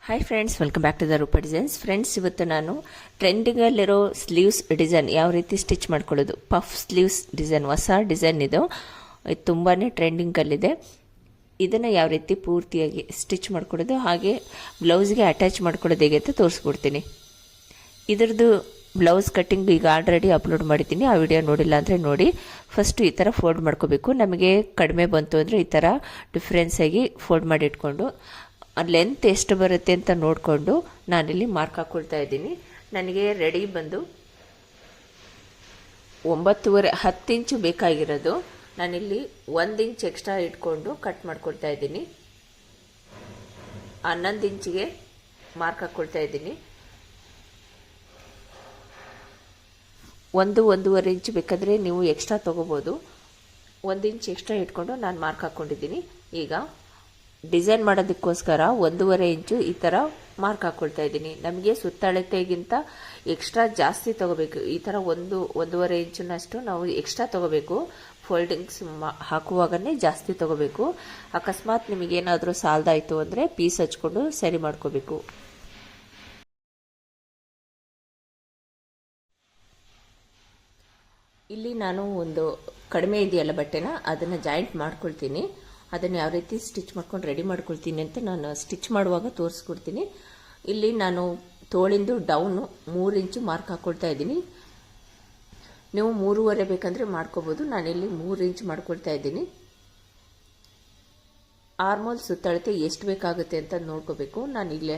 Hi friends, welcome back to the Roopa designs. Friends, ಇವತ್ತು ನಾನು ಟ್ರೆಂಡಿಂಗಲ್ಲಿರೋ ಸ್ಲೀವ್ಸ್ ಡಿಸೈನ್ ಯಾವ ರೀತಿ ಸ್ಟಿಚ್ ಮಾಡ್ಕೊಳ್ಳೋದು, ಪಫ್ ಸ್ಲೀವ್ಸ್ ಡಿಸೈನ್, ಹೊಸ ಡಿಸೈನ್ ಇದು ತುಂಬಾ ಟ್ರೆಂಡಿಂಗಲ್ಲಿದೆ. ಇದನ್ನು ಯಾವ ರೀತಿ ಪೂರ್ತಿಯಾಗಿ ಸ್ಟಿಚ್ ಮಾಡ್ಕೊಳ್ಳೋದು, ಹಾಗೆ ಬ್ಲೌಸ್ಗೆ ಅಟ್ಯಾಚ್ ಮಾಡ್ಕೊಳ್ಳೋದು ಹೇಗೆ ಅಂತ ತೋರಿಸ್ಕೊಡ್ತೀನಿ. ಇದರದ್ದು ಬ್ಲೌಸ್ ಕಟ್ಟಿಂಗ್ ಈಗ ಆಲ್ರೆಡಿ ಅಪ್ಲೋಡ್ ಮಾಡಿದ್ದೀನಿ, ಆ ವಿಡಿಯೋ ನೋಡಿಲ್ಲ ಅಂದರೆ ನೋಡಿ. ಫಸ್ಟು ಈ ಥರ ಫೋಲ್ಡ್ ಮಾಡ್ಕೋಬೇಕು. ನಮಗೆ ಕಡಿಮೆ ಬಂತು ಅಂದರೆ ಈ ಥರ ಡಿಫ್ರೆನ್ಸ್ ಆಗಿ ಫೋಲ್ಡ್ ಮಾಡಿ ಇಟ್ಕೊಂಡು ಲೆಂತ್ ಎಷ್ಟು ಬರುತ್ತೆ ಅಂತ ನೋಡಿಕೊಂಡು ನಾನಿಲ್ಲಿ ಮಾರ್ಕ್ ಹಾಕ್ಕೊಳ್ತಾ ಇದ್ದೀನಿ. ನನಗೆ ರೆಡಿ ಬಂದು 9.5 10 ಇಂಚು ಬೇಕಾಗಿರೋದು. ನಾನಿಲ್ಲಿ 1 ಇಂಚ್ ಎಕ್ಸ್ಟ್ರಾ ಇಟ್ಕೊಂಡು ಕಟ್ ಮಾಡ್ಕೊಳ್ತಾ ಇದ್ದೀನಿ. 11 ಇಂಚಿಗೆ ಮಾರ್ಕ್ ಹಾಕ್ಕೊಳ್ತಾ ಇದ್ದೀನಿ. 1-1.5 ಇಂಚ್ ಬೇಕಾದರೆ ನೀವು ಎಕ್ಸ್ಟ್ರಾ ತೊಗೋಬೋದು. 1 ಇಂಚ್ ಎಕ್ಸ್ಟ್ರಾ ಇಟ್ಕೊಂಡು ನಾನು ಮಾರ್ಕ್ ಹಾಕ್ಕೊಂಡಿದ್ದೀನಿ. ಈಗ ಡಿಸೈನ್ ಮಾಡೋದಕ್ಕೋಸ್ಕರ 1.5 ಇಂಚು ಈ ಥರ ಮಾರ್ಕ್ ಹಾಕ್ಕೊಳ್ತಾ ಇದ್ದೀನಿ. ನಮಗೆ ಸುತ್ತಳತೆಗಿಂತ ಎಕ್ಸ್ಟ್ರಾ ಜಾಸ್ತಿ ತೊಗೋಬೇಕು. ಈ ಥರ 1-1.5 ಇಂಚಿನಷ್ಟು ನಾವು ಎಕ್ಸ್ಟ್ರಾ ತೊಗೋಬೇಕು. ಫೋಲ್ಡಿಂಗ್ಸ್ ಹಾಕುವಾಗನೇ ಜಾಸ್ತಿ ತೊಗೋಬೇಕು. ಅಕಸ್ಮಾತ್ ನಿಮಗೇನಾದರೂ ಸಾಲದಾಯಿತು ಅಂದರೆ ಪೀಸ್ ಹಚ್ಕೊಂಡು ಸರಿ ಮಾಡ್ಕೋಬೇಕು. ಇಲ್ಲಿ ನಾನು ಒಂದು ಕಡಿಮೆ ಇದೆಯಲ್ಲ ಬಟ್ಟೆನ, ಅದನ್ನು ಜಾಯಿಂಟ್ ಮಾಡ್ಕೊಳ್ತೀನಿ. ಅದನ್ನು ಯಾವ ರೀತಿ ಸ್ಟಿಚ್ ಮಾಡ್ಕೊಂಡು ರೆಡಿ ಮಾಡ್ಕೊಳ್ತೀನಿ ಅಂತ ನಾನು ಸ್ಟಿಚ್ ಮಾಡುವಾಗ ತೋರಿಸ್ಕೊಡ್ತೀನಿ. ಇಲ್ಲಿ ನಾನು ತೋಳಿಂದು ಡೌನು 3 ಇಂಚು ಮಾರ್ಕ್ ಹಾಕ್ಕೊಳ್ತಾ ಇದ್ದೀನಿ. ನೀವು 3.5 ಬೇಕಂದರೆ ಮಾಡ್ಕೋಬೋದು. ನಾನಿಲ್ಲಿ 3 ಇಂಚ್ ಮಾಡ್ಕೊಳ್ತಾ ಇದ್ದೀನಿ. ಆರ್ಮೋಲ್ ಸುತ್ತಳತೆ ಎಷ್ಟು ಬೇಕಾಗುತ್ತೆ ಅಂತ ನೋಡ್ಕೋಬೇಕು. ನಾನಿಲ್ಲಿ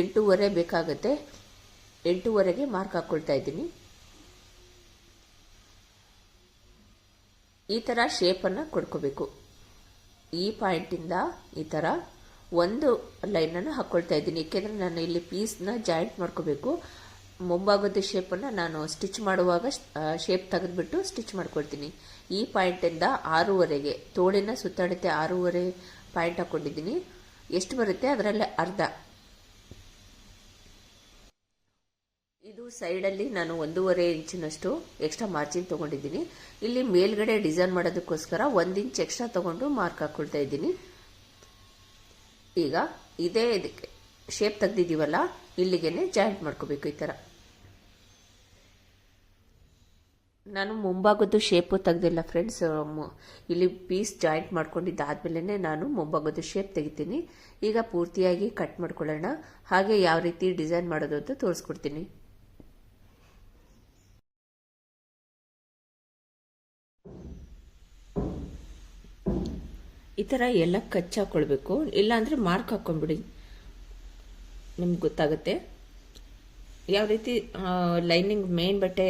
8.5 ಬೇಕಾಗುತ್ತೆ. 8.5ಗೆ ಮಾರ್ಕ್ ಹಾಕ್ಕೊಳ್ತಾ ಇದ್ದೀನಿ. ಈ ಥರ ಶೇಪನ್ನು ಕೊಡ್ಕೋಬೇಕು. ಈ ಪಾಯಿಂಟಿಂದ ಈ ಥರ ಒಂದು ಲೈನನ್ನು ಹಾಕ್ಕೊಳ್ತಾ ಇದ್ದೀನಿ. ಏಕೆಂದರೆ ನಾನು ಇಲ್ಲಿ ಪೀಸ್ನ ಜಾಯಿಂಟ್ ಮಾಡ್ಕೋಬೇಕು. ಮುಂಭಾಗದ ಶೇಪನ್ನು ನಾನು ಸ್ಟಿಚ್ ಮಾಡುವಾಗ ಶೇಪ್ ತೆಗೆದುಬಿಟ್ಟು ಸ್ಟಿಚ್ ಮಾಡ್ಕೊಳ್ತೀನಿ. ಈ ಪಾಯಿಂಟಿಂದ 6.5ಗೆ ತೋಳಿನ ಸುತ್ತಳತೆ 6.5 ಪಾಯಿಂಟ್ ಹಾಕ್ಕೊಂಡಿದ್ದೀನಿ. ಎಷ್ಟು ಬರುತ್ತೆ ಅದರಲ್ಲೇ ಅರ್ಧ. ಇದು ಸೈಡಲ್ಲಿ ನಾನು 1.5 ಇಂಚಿನಷ್ಟು ಎಕ್ಸ್ಟ್ರಾ ಮಾರ್ಜಿನ್ ತೊಗೊಂಡಿದ್ದೀನಿ. ಇಲ್ಲಿ ಮೇಲ್ಗಡೆ ಡಿಸೈನ್ ಮಾಡೋದಕ್ಕೋಸ್ಕರ 1 ಇಂಚ್ ಎಕ್ಸ್ಟ್ರಾ ತೊಗೊಂಡು ಮಾರ್ಕ್ ಹಾಕ್ಕೊಳ್ತಾ ಇದ್ದೀನಿ. ಈಗ ಇದೇ ಇದಕ್ಕೆ ಶೇಪ್ ತೆಗ್ದಿದ್ದೀವಲ್ಲ, ಇಲ್ಲಿಗೇನೆ ಜಾಯಿಂಟ್ ಮಾಡ್ಕೋಬೇಕು. ಈ ಥರ ನಾನು ಮುಂಭಾಗದ್ದು ಶೇಪು ತೆಗ್ದಿಲ್ಲ ಫ್ರೆಂಡ್ಸ್. ಇಲ್ಲಿ ಪೀಸ್ ಜಾಯಿಂಟ್ ಮಾಡ್ಕೊಂಡಿದ್ದಾದ್ಮೇಲೆ ನಾನು ಮುಂಭಾಗದ್ದು ಶೇಪ್ ತೆಗಿತೀನಿ. ಈಗ ಪೂರ್ತಿಯಾಗಿ ಕಟ್ ಮಾಡ್ಕೊಳ್ಳೋಣ. ಹಾಗೆ ಯಾವ ರೀತಿ ಡಿಸೈನ್ ಮಾಡೋದು ಅಂತ ತೋರಿಸ್ಕೊಡ್ತೀನಿ. ಈ ಥರ ಎಲ್ಲ ಕಚ್ಚಿ ಹಾಕ್ಕೊಳ್ಬೇಕು. ಇಲ್ಲಾಂದರೆ ಮಾರ್ಕ್ ಹಾಕ್ಕೊಂಬಿಡಿ, ನಿಮ್ಗೆ ಗೊತ್ತಾಗುತ್ತೆ. ಯಾವ ರೀತಿ ಲೈನಿಂಗ್ ಮೇನ್ ಬಟ್ಟೆ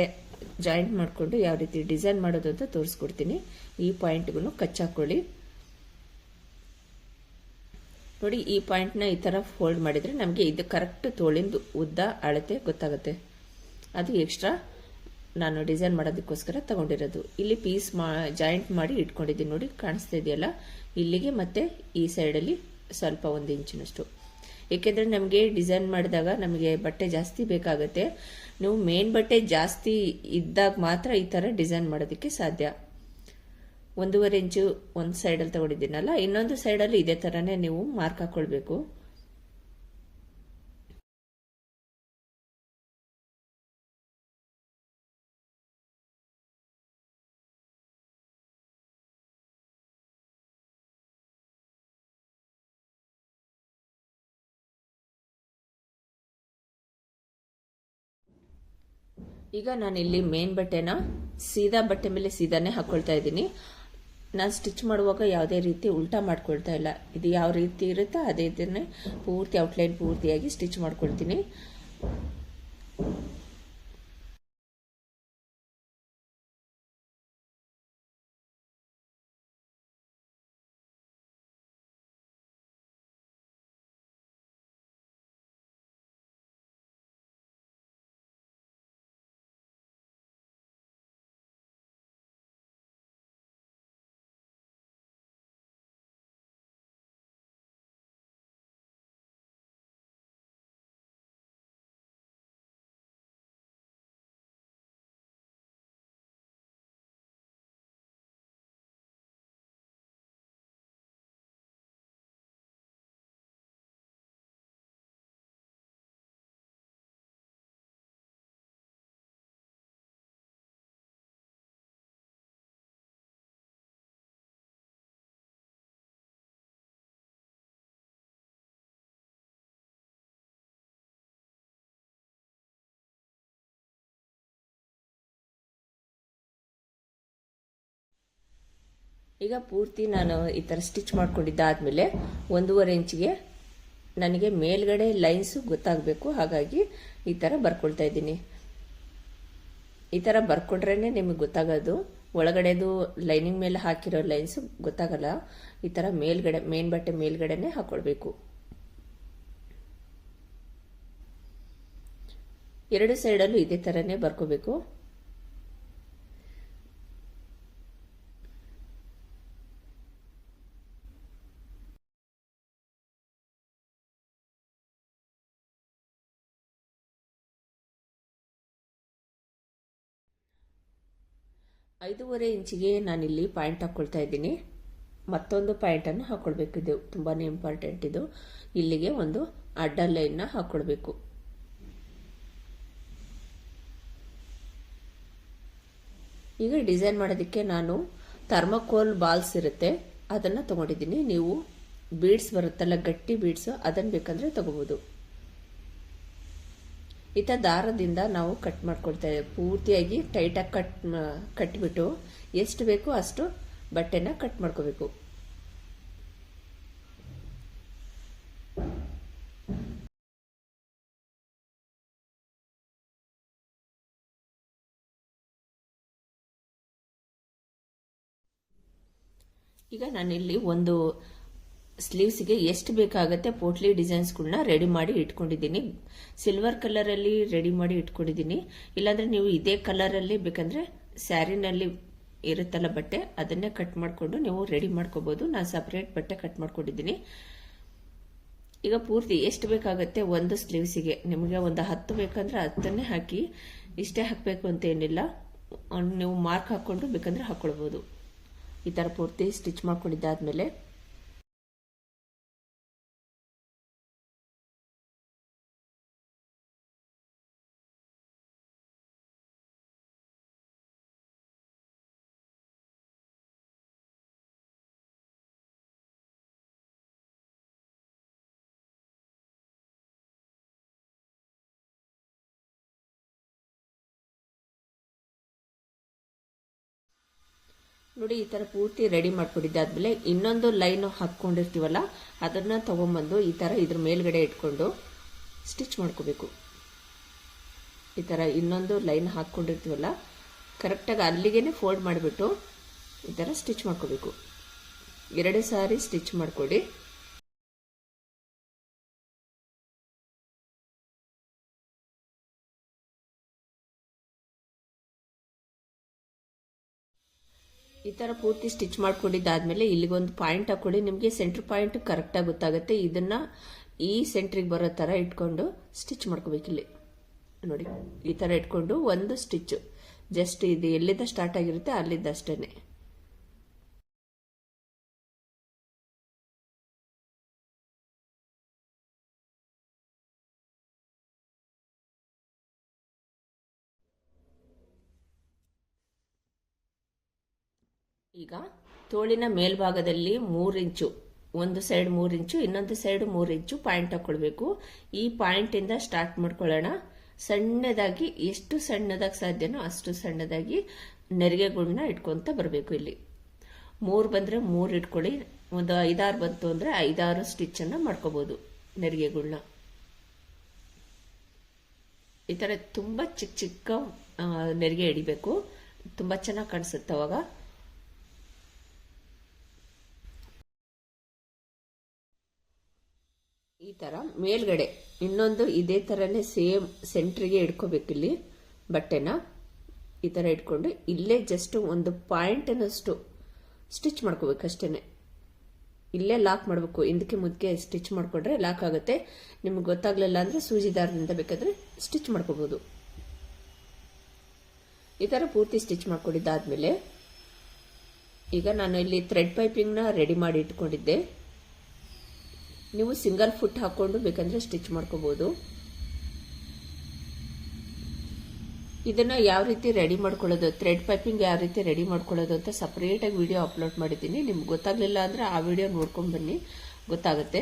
ಜಾಯಿಂಟ್ ಮಾಡಿಕೊಂಡು ಯಾವ ರೀತಿ ಡಿಸೈನ್ ಮಾಡೋದು ಅಂತ ತೋರಿಸ್ಕೊಡ್ತೀನಿ. ಈ ಪಾಯಿಂಟ್ಗೂ ಕಚ್ಚಿ ಹಾಕ್ಕೊಳ್ಳಿ. ನೋಡಿ, ಈ ಪಾಯಿಂಟ್ನ ಈ ಥರ ಫೋಲ್ಡ್ ಮಾಡಿದರೆ ನಮಗೆ ಇದು ಕರೆಕ್ಟ್ ತೋಳಿಂದು ಉದ್ದ ಅಳತೆ ಗೊತ್ತಾಗುತ್ತೆ. ಅದು ಎಕ್ಸ್ಟ್ರಾ ನಾನು ಡಿಸೈನ್ ಮಾಡೋದಕ್ಕೋಸ್ಕರ ತಗೊಂಡಿರೋದು. ಇಲ್ಲಿ ಪೀಸ್ ಜಾಯಿಂಟ್ ಮಾಡಿ ಇಟ್ಕೊಂಡಿದ್ದೀನಿ. ನೋಡಿ, ಕಾಣಿಸ್ತಾ ಇದೆಯಲ್ಲ, ಇಲ್ಲಿಗೆ ಮತ್ತೆ ಈ ಸೈಡಲ್ಲಿ ಸ್ವಲ್ಪ 1 ಇಂಚಿನಷ್ಟು. ಏಕೆಂದರೆ ನಮಗೆ ಡಿಸೈನ್ ಮಾಡಿದಾಗ ನಮಗೆ ಬಟ್ಟೆ ಜಾಸ್ತಿ ಬೇಕಾಗುತ್ತೆ. ನೀವು ಮೇನ್ ಬಟ್ಟೆ ಜಾಸ್ತಿ ಇದ್ದಾಗ ಮಾತ್ರ ಈ ಥರ ಡಿಸೈನ್ ಮಾಡೋದಕ್ಕೆ ಸಾಧ್ಯ. 1.5 ಇಂಚು ಒಂದು ಸೈಡಲ್ಲಿ ತಗೊಂಡಿದ್ದೀನಲ್ಲ, ಇನ್ನೊಂದು ಸೈಡಲ್ಲಿ ಇದೇ ಥರನೇ ನೀವು ಮಾರ್ಕ್ ಹಾಕ್ಕೊಳ್ಬೇಕು. ಈಗ ನಾನು ಇಲ್ಲಿ ಮೇನ್ ಬಟ್ಟೆನ ಸೀದಾ ಬಟ್ಟೆ ಮೇಲೆ ಸೀದಾನೇ ಹಾಕ್ಕೊಳ್ತಾ ಇದ್ದೀನಿ. ನಾನು ಸ್ಟಿಚ್ ಮಾಡುವಾಗ ಯಾವುದೇ ರೀತಿ ಉಲ್ಟಾ ಮಾಡ್ಕೊಳ್ತಾ ಇಲ್ಲ. ಇದು ಯಾವ ರೀತಿ ಇರುತ್ತೋ ಅದೇ ಇದನ್ನೇ ಪೂರ್ತಿ ಔಟ್ಲೈನ್ ಪೂರ್ತಿಯಾಗಿ ಸ್ಟಿಚ್ ಮಾಡ್ಕೊಳ್ತೀನಿ. ಈಗ ಪೂರ್ತಿ ನಾನು ಈ ಥರ ಸ್ಟಿಚ್ ಮಾಡ್ಕೊಂಡಿದ್ದಾದಮೇಲೆ 1.5 ಇಂಚಿಗೆ ನನಗೆ ಮೇಲ್ಗಡೆ ಲೈನ್ಸು ಗೊತ್ತಾಗಬೇಕು, ಹಾಗಾಗಿ ಈ ಥರ ಬರ್ಕೊಳ್ತಾ ಇದ್ದೀನಿ. ಈ ಥರ ಬರ್ಕೊಂಡ್ರೇ ನಿಮಗೆ ಗೊತ್ತಾಗೋದು, ಒಳಗಡೆದು ಲೈನಿಂಗ್ ಮೇಲೆ ಹಾಕಿರೋ ಲೈನ್ಸು ಗೊತ್ತಾಗಲ್ಲ. ಈ ಥರ ಮೇಲ್ಗಡೆ ಮೇನ್ ಬಟ್ಟೆ ಮೇಲ್ಗಡೆನೆ ಹಾಕೊಳ್ಬೇಕು. 2 ಸೈಡಲ್ಲೂ ಇದೇ ಥರನೇ ಬರ್ಕೋಬೇಕು. ಐದೂವರೆ ಇಂಚಿಗೆ ನಾನಿಲ್ಲಿ ಪಾಯಿಂಟ್ ಹಾಕ್ಕೊಳ್ತಾ ಇದ್ದೀನಿ. ಮತ್ತೊಂದು ಪಾಯಿಂಟನ್ನು ಹಾಕ್ಕೊಳ್ಬೇಕು, ಇದು ತುಂಬಾ ಇಂಪಾರ್ಟೆಂಟ್. ಇದು ಇಲ್ಲಿಗೆ ಒಂದು ಅಡ್ಡ ಲೈನ್ನ ಹಾಕ್ಕೊಳ್ಬೇಕು. ಈಗ ಡಿಸೈನ್ ಮಾಡೋದಕ್ಕೆ ನಾನು ಥರ್ಮೋಕೋಲ್ ಬಾಲ್ಸ್ ಇರುತ್ತೆ, ಅದನ್ನು ತಗೊಂಡಿದ್ದೀನಿ. ನೀವು ಬೀಡ್ಸ್ ಬರುತ್ತಲ್ಲ, ಗಟ್ಟಿ ಬೀಡ್ಸ್, ಅದನ್ನು ಬೇಕಂದ್ರೆ ತಗೋಬಹುದು. ಈತ ದಾರದಿಂದ ನಾವು ಕಟ್ ಮಾಡ್ಕೊಳ್ತಾ ಇದ್ದೇವೆ. ಪೂರ್ತಿಯಾಗಿ ಟೈಟಾಗಿ ಕಟ್ಬಿಟ್ಟು ಎಷ್ಟು ಬೇಕೋ ಅಷ್ಟು ಬಟ್ಟೆನ ಕಟ್ ಮಾಡ್ಕೋಬೇಕು. ಈಗ ನಾನಿಲ್ಲಿ ಒಂದು ಸ್ಲೀವ್ಸ್ಗೆ ಎಷ್ಟು ಬೇಕಾಗುತ್ತೆ ಪೋಟ್ಲಿ ಡಿಸೈನ್ಸ್ಗಳನ್ನ ರೆಡಿ ಮಾಡಿ ಇಟ್ಕೊಂಡಿದ್ದೀನಿ. ಸಿಲ್ವರ್ ಕಲರಲ್ಲಿ ರೆಡಿ ಮಾಡಿ ಇಟ್ಕೊಂಡಿದ್ದೀನಿ. ಇಲ್ಲಾಂದ್ರೆ ನೀವು ಇದೇ ಕಲರಲ್ಲಿ ಬೇಕಂದ್ರೆ ಸ್ಯಾರಿನಲ್ಲಿ ಇರುತ್ತಲ್ಲ ಬಟ್ಟೆ, ಅದನ್ನೇ ಕಟ್ ಮಾಡಿಕೊಂಡು ನೀವು ರೆಡಿ ಮಾಡ್ಕೋಬಹುದು. ನಾನು ಸಪರೇಟ್ ಬಟ್ಟೆ ಕಟ್ ಮಾಡ್ಕೊಂಡಿದ್ದೀನಿ. ಈಗ ಪೂರ್ತಿ ಎಷ್ಟು ಬೇಕಾಗುತ್ತೆ ಒಂದು ಸ್ಲೀವ್ಸಿಗೆ, ನಿಮಗೆ ಒಂದು 10 ಬೇಕಂದ್ರೆ 10ನ್ನೇ ಹಾಕಿ, ಇಷ್ಟೇ ಹಾಕಬೇಕು ಅಂತ ಏನಿಲ್ಲ. ನೀವು ಮಾರ್ಕ್ ಹಾಕೊಂಡು ಬೇಕಂದ್ರೆ ಹಾಕೊಳ್ಬಹುದು. ಈ ತರ ಪೂರ್ತಿ ಸ್ಟಿಚ್ ಮಾಡ್ಕೊಂಡಿದ್ದಾದ್ಮೇಲೆ ನೋಡಿ, ಈ ತರ ಪೂರ್ತಿ ರೆಡಿ ಮಾಡ್ಕೊಂಡಿದ್ದಾದ್ಮೇಲೆ ಇನ್ನೊಂದು ಲೈನ್ ಹಾಕೊಂಡಿರ್ತೀವಲ್ಲ, ಅದನ್ನ ತಗೊಂಡ್ಬಂದು ಈ ತರ ಇದ್ರ ಮೇಲ್ಗಡೆ ಇಟ್ಕೊಂಡು ಸ್ಟಿಚ್ ಮಾಡ್ಕೋಬೇಕು. ಈ ತರ ಇನ್ನೊಂದು ಲೈನ್ ಹಾಕೊಂಡಿರ್ತೀವಲ್ಲ, ಕರೆಕ್ಟಾಗಿ ಅಲ್ಲಿಗೆನೆ ಫೋಲ್ಡ್ ಮಾಡಿಬಿಟ್ಟು ಈ ತರ ಸ್ಟಿಚ್ ಮಾಡ್ಕೋಬೇಕು. 2 ಸಾರಿ ಸ್ಟಿಚ್ ಮಾಡ್ಕೊಡಿ. ಈ ತರ ಪೂರ್ತಿ ಸ್ಟಿಚ್ ಮಾಡ್ಕೊಂಡಿದ್ದಾದ್ಮೇಲೆ ಇಲ್ಲಿಗೊಂದು ಪಾಯಿಂಟ್ ಹಾಕೊಳ್ಳಿ. ನಿಮಗೆ ಸೆಂಟರ್ ಪಾಯಿಂಟ್ ಕರೆಕ್ಟಾಗಿ ಗೊತ್ತಾಗುತ್ತೆ. ಇದನ್ನ ಈ ಸೆಂಟ್ರಿಗೆ ಬರೋ ತರ ಇಟ್ಕೊಂಡು ಸ್ಟಿಚ್ ಮಾಡ್ಕೋಬೇಕು. ಇಲ್ಲಿ ನೋಡಿ, ಈ ತರ ಇಟ್ಕೊಂಡು ಒಂದು ಸ್ಟಿಚ್, ಜಸ್ಟ್ ಇದು ಎಲ್ಲಿಂದ ಸ್ಟಾರ್ಟ್ ಆಗಿರುತ್ತೆ ಅಲ್ಲಿಂದ ಅಷ್ಟೇನೆ. ಈಗ ತೋಳಿನ ಮೇಲ್ಭಾಗದಲ್ಲಿ 3 ಇಂಚು, ಒಂದು ಸೈಡ್ 3 ಇಂಚು, ಇನ್ನೊಂದು ಸೈಡ್ 3 ಇಂಚು ಪಾಯಿಂಟ್ ಹಾಕೊಳ್ಬೇಕು. ಈ ಪಾಯಿಂಟ್ ಇಂದ ಸ್ಟಾರ್ಟ್ ಮಾಡ್ಕೊಳ್ಳೋಣ. ಸಣ್ಣದಾಗಿ, ಎಷ್ಟು ಸಣ್ಣದಾಗಿ ಸಾಧ್ಯನೋ ಅಷ್ಟು ಸಣ್ಣದಾಗಿ ನೆರಿಗೆಗಳನ್ನ ಇಟ್ಕೊಂತ ಬರಬೇಕು. ಇಲ್ಲಿ 3 ಬಂದ್ರೆ 3 ಇಟ್ಕೊಳ್ಳಿ. ಒಂದು 5-6 ಬಂತು ಅಂದ್ರೆ 5-6 ಸ್ಟಿಚ್ ಅನ್ನ ಮಾಡ್ಕೋಬಹುದು ನೆರಿಗೆಗಳನ್ನ. ಈ ತರ ತುಂಬಾ ಚಿಕ್ಕ ಚಿಕ್ಕ ನೆರಿಗೆ ಹಿಡಿಬೇಕು, ತುಂಬಾ ಚೆನ್ನಾಗಿ ಕಾಣಿಸುತ್ತೆ ಅವಾಗ. ಈ ತರ ಮೇಲ್ಗಡೆ ಇನ್ನೊಂದು ಇದೇ ತರನೇ ಸೇಮ್ ಸೆಂಟ್ರಿಗೆ ಇಟ್ಕೋಬೇಕಿಲ್ಲಿ ಬಟ್ಟೆನ. ಈ ತರ ಇಟ್ಕೊಂಡು ಇಲ್ಲೇ ಜಸ್ಟ್ ಒಂದು ಪಾಯಿಂಟ್ನಷ್ಟು ಸ್ಟಿಚ್ ಮಾಡ್ಕೋಬೇಕು ಅಷ್ಟೇನೆ. ಇಲ್ಲೇ ಲಾಕ್ ಮಾಡಬೇಕು. ಹಿಂದಕ್ಕೆ ಮುದ್ದಕ್ಕೆ ಸ್ಟಿಚ್ ಮಾಡ್ಕೊಂಡ್ರೆ ಲಾಕ್ ಆಗುತ್ತೆ. ನಿಮ್ಗೆ ಗೊತ್ತಾಗ್ಲಿಲ್ಲ ಅಂದ್ರೆ ಸೂಜಿ ದಾರದಿಂದ ಬೇಕಾದ್ರೆ ಸ್ಟಿಚ್ ಮಾಡ್ಕೋಬಹುದು. ಈ ತರ ಪೂರ್ತಿ ಸ್ಟಿಚ್ ಮಾಡ್ಕೊಂಡಿದ್ದಾದ್ಮೇಲೆ ಈಗ ನಾನು ಇಲ್ಲಿ ಥ್ರೆಡ್ ಪೈಪಿಂಗ್ನ ರೆಡಿ ಮಾಡಿ ಇಟ್ಕೊಂಡಿದ್ದೆ. ನೀವು ಸಿಂಗಲ್ ಫುಟ್ ಹಾಕೊಂಡು ಬೇಕಂದ್ರೆ ಸ್ಟಿಚ್ ಮಾಡ್ಕೋಬಹುದು. ಇದನ್ನ ಯಾವ ರೀತಿ ರೆಡಿ ಮಾಡ್ಕೊಳ್ಳೋದು, ಥ್ರೆಡ್ ಪೈಪಿಂಗ್ ಯಾವ ರೀತಿ ರೆಡಿ ಮಾಡ್ಕೊಳ್ಳೋದು ಅಂತ ಸಪರೇಟ್ ಆಗಿ ವಿಡಿಯೋ ಅಪ್ಲೋಡ್ ಮಾಡಿದ್ದೀನಿ. ನಿಮ್ಗೆ ಗೊತ್ತಾಗ್ಲಿಲ್ಲ ಅಂದ್ರೆ ಆ ವಿಡಿಯೋ ನೋಡ್ಕೊಂಡ್ ಬನ್ನಿ, ಗೊತ್ತಾಗುತ್ತೆ.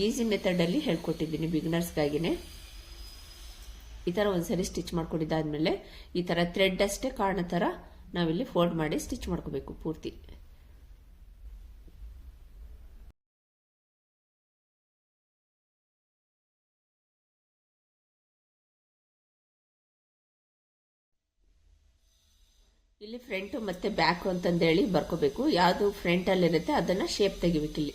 ಈಸಿ ಮೆಥಡ್ ಅಲ್ಲಿ ಹೇಳ್ಕೊಟ್ಟಿದ್ದೀನಿ ಬಿಗಿನರ್ಸ್ಗಾಗಿನೇ. ಈ ತರ ಒಂದ್ಸರಿ ಸ್ಟಿಚ್ ಮಾಡ್ಕೊಂಡಿದ್ದಾದ್ಮೇಲೆ ಈ ತರ ಥ್ರೆಡ್ ಅಷ್ಟೇ ಕಾಣೋ ತರ ನಾವಿಲ್ಲಿ ಫೋಲ್ಡ್ ಮಾಡಿ ಸ್ಟಿಚ್ ಮಾಡ್ಕೋಬೇಕು ಪೂರ್ತಿ. ಇಲ್ಲಿ ಫ್ರಂಟ್ ಮತ್ತೆ ಬ್ಯಾಕ್ ಅಂತಂದೇಳಿ ಬರ್ಕೋಬೇಕು. ಯಾವುದು ಫ್ರಂಟ್ ಅಲ್ಲಿ ಇರುತ್ತೆ ಅದನ್ನ ಶೇಪ್ ತೆಗಿಬೇಕು. ಇಲ್ಲಿ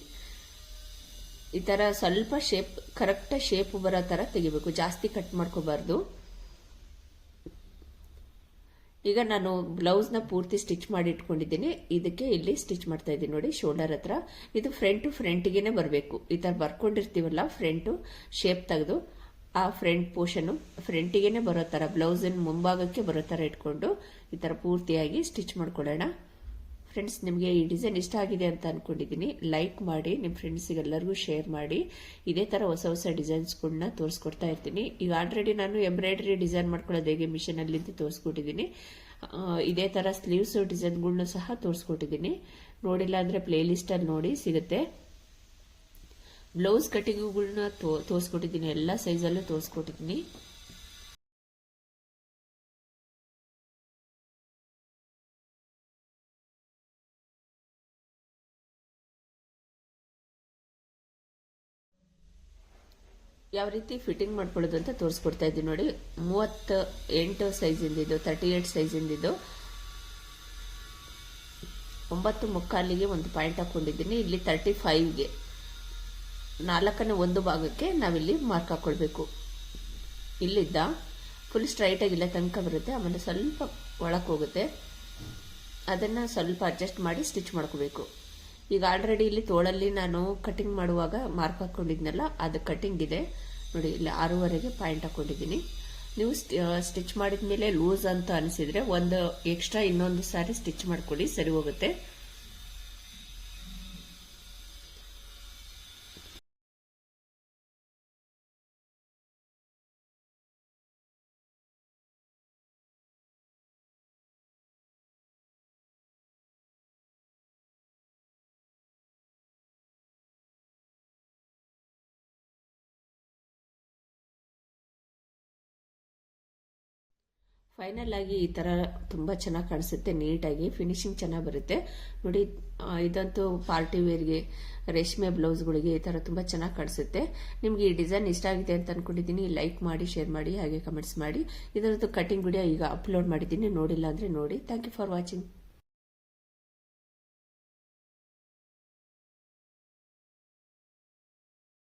ಈ ತರ ಸ್ವಲ್ಪ ಶೇಪ್, ಕರೆಕ್ಟ್ ಶೇಪ್ ಬರೋ ತರ ತೆಗಿಬೇಕು, ಜಾಸ್ತಿ ಕಟ್ ಮಾಡ್ಕೋಬಾರ್ದು. ಈಗ ನಾನು ಬ್ಲೌಸ್ ನ ಪೂರ್ತಿ ಸ್ಟಿಚ್ ಮಾಡಿ ಇಟ್ಕೊಂಡಿದ್ದೀನಿ. ಇದಕ್ಕೆ ಇಲ್ಲಿ ಸ್ಟಿಚ್ ಮಾಡ್ತಾ ಇದ್ದೀನಿ ನೋಡಿ, ಶೋಲ್ಡರ್ ಹತ್ರ. ಇದು ಫ್ರಂಟ್ಗೆನೆ ಬರಬೇಕು. ಈ ತರ ಬರ್ಕೊಂಡಿರ್ತೀವಲ್ಲ, ಫ್ರಂಟ್ ಶೇಪ್ ತೆಗೆದು ಆ ಫ್ರಂಟ್ ಪೋರ್ಷನ್ ಫ್ರಂಟಿಗೆನೆ ಬರೋ ತರ, ಬ್ಲೌಸಿನ ಮುಂಭಾಗಕ್ಕೆ ಬರೋ ತರ ಇಟ್ಕೊಂಡು ಈ ತರ ಪೂರ್ತಿಯಾಗಿ ಸ್ಟಿಚ್ ಮಾಡ್ಕೊಳ್ಳೋಣ. ಫ್ರೆಂಡ್ಸ್, ನಿಮಗೆ ಈ ಡಿಸೈನ್ ಇಷ್ಟ ಆಗಿದೆ ಅಂತ ಅನ್ಕೊಂಡಿದ್ದೀನಿ. ಲೈಕ್ ಮಾಡಿ, ನಿಮ್ಮ ಫ್ರೆಂಡ್ಸಿಗೆಲ್ಲರಿಗೂ ಶೇರ್ ಮಾಡಿ. ಇದೇ ತರ ಹೊಸ ಹೊಸ ಡಿಸೈನ್ಸ್ಗಳನ್ನ ತೋರಿಸ್ಕೊಡ್ತಾ ಇರ್ತೀನಿ. ಈಗ ಆಲ್ರೆಡಿ ನಾನು ಎಂಬ್ರಾಯ್ಡರಿ ಡಿಸೈನ್ ಮಾಡ್ಕೊಳ್ಳೋದು ಹೇಗೆ ಮಿಷನ್ ಅಲ್ಲಿಂದ ತೋರಿಸ್ಕೊಟ್ಟಿದ್ದೀನಿ. ಇದೇ ತರ ಸ್ಲೀವ್ಸ್ ಡಿಸೈನ್ಗಳನ್ನ ಸಹ ತೋರಿಸ್ಕೊಟ್ಟಿದ್ದೀನಿ. ನೋಡಿಲ್ಲ ಅಂದ್ರೆ ಪ್ಲೇ ಲಿಸ್ಟ್ ಅಲ್ಲಿ ನೋಡಿ, ಸಿಗುತ್ತೆ. ಬ್ಲೌಸ್ ಕಟಿಂಗ್ಗಳನ್ನ ತೋರಿಸ್ಕೊಟ್ಟಿದ್ದೀನಿ, ಎಲ್ಲ ಸೈಜಲ್ಲೂ ತೋರಿಸ್ಕೊಟ್ಟಿದ್ದೀನಿ. ಯಾವ ರೀತಿ ಫಿಟ್ಟಿಂಗ್ ಮಾಡ್ಕೊಳ್ಳೋದು ಅಂತ ತೋರಿಸ್ಕೊಡ್ತಾ ಇದ್ದೀನಿ ನೋಡಿ. 38 ಸೈಜ್ ಇಂದಿದ್ದು, 38 ಸೈಜ್ ಇಂದಿದ್ದು 9.25ಗೆ ಒಂದು ಪಾಯಿಂಟ್ ಹಾಕೊಂಡಿದ್ದೀನಿ. ಇಲ್ಲಿ 35ಗೆ 4ನೇ ಒಂದು ಭಾಗಕ್ಕೆ ನಾವಿಲ್ಲಿ ಮಾರ್ಕ್ ಹಾಕೊಳ್ಬೇಕು. ಇಲ್ಲಿದ್ದ ಫುಲ್ ಸ್ಟ್ರೈಟ್ ಆಗಿ ಇಲ್ಲ ತನಕ ಬರುತ್ತೆ, ಆಮೇಲೆ ಸ್ವಲ್ಪ ಒಳಕ್ಕೆ ಹೋಗುತ್ತೆ. ಅದನ್ನ ಸ್ವಲ್ಪ ಅಡ್ಜಸ್ಟ್ ಮಾಡಿ ಸ್ಟಿಚ್ ಮಾಡ್ಕೋಬೇಕು. ಈಗ ಆಲ್ರೆಡಿ ಇಲ್ಲಿ ತೋಳಲ್ಲಿ ನಾನು ಕಟಿಂಗ್ ಮಾಡುವಾಗ ಮಾರ್ಕ್ ಹಾಕೊಂಡಿದ್ನಲ್ಲ, ಅದು ಕಟಿಂಗ್ ಇದೆ ನೋಡಿ. ಇಲ್ಲಿ 6ವರೆಗೆ ಪಾಯಿಂಟ್ ಹಾಕೊಂಡಿದ್ದೀನಿ. ನೀವು ಸ್ಟಿಚ್ ಮಾಡಿದ್ಮೇಲೆ ಲೂಸ್ ಅಂತ ಅನಿಸಿದ್ರೆ ಒಂದು ಎಕ್ಸ್ಟ್ರಾ ಇನ್ನೊಂದು ಸಾರಿ ಸ್ಟಿಚ್ ಮಾಡ್ಕೊಳ್ಳಿ, ಸರಿ ಹೋಗುತ್ತೆ. ಫೈನಲ್ ಆಗಿ ಈ ತರ ತುಂಬಾ ಚೆನ್ನಾಗಿ ಕಾಣಿಸುತ್ತೆ, ನೀಟಾಗಿ ಫಿನಿಶಿಂಗ್ ಚೆನ್ನಾಗಿ ಬರುತ್ತೆ ನೋಡಿ. ಇದಂತೂ ಪಾರ್ಟಿ ವೇರ್ಗೆ, ರೇಷ್ಮೆ ಬ್ಲೌಸ್ಗಳಿಗೆ ಈ ತರ ತುಂಬಾ ಚೆನ್ನಾಗಿ ಕಾಣಿಸುತ್ತೆ. ನಿಮ್ಗೆ ಈ ಡಿಸೈನ್ ಇಷ್ಟ ಆಗಿದೆ ಅಂತ ಅನ್ಕೊಂಡಿದ್ದೀನಿ. ಲೈಕ್ ಮಾಡಿ, ಶೇರ್ ಮಾಡಿ, ಹಾಗೆ ಕಮೆಂಟ್ಸ್ ಮಾಡಿ. ಇದರದ್ದು ಕಟಿಂಗ್ ವಿಡಿಯೋ ಈಗ ಅಪ್ಲೋಡ್ ಮಾಡಿದ್ದೀನಿ, ನೋಡಿಲ್ಲ ಅಂದ್ರೆ ನೋಡಿ. Thank you for watching.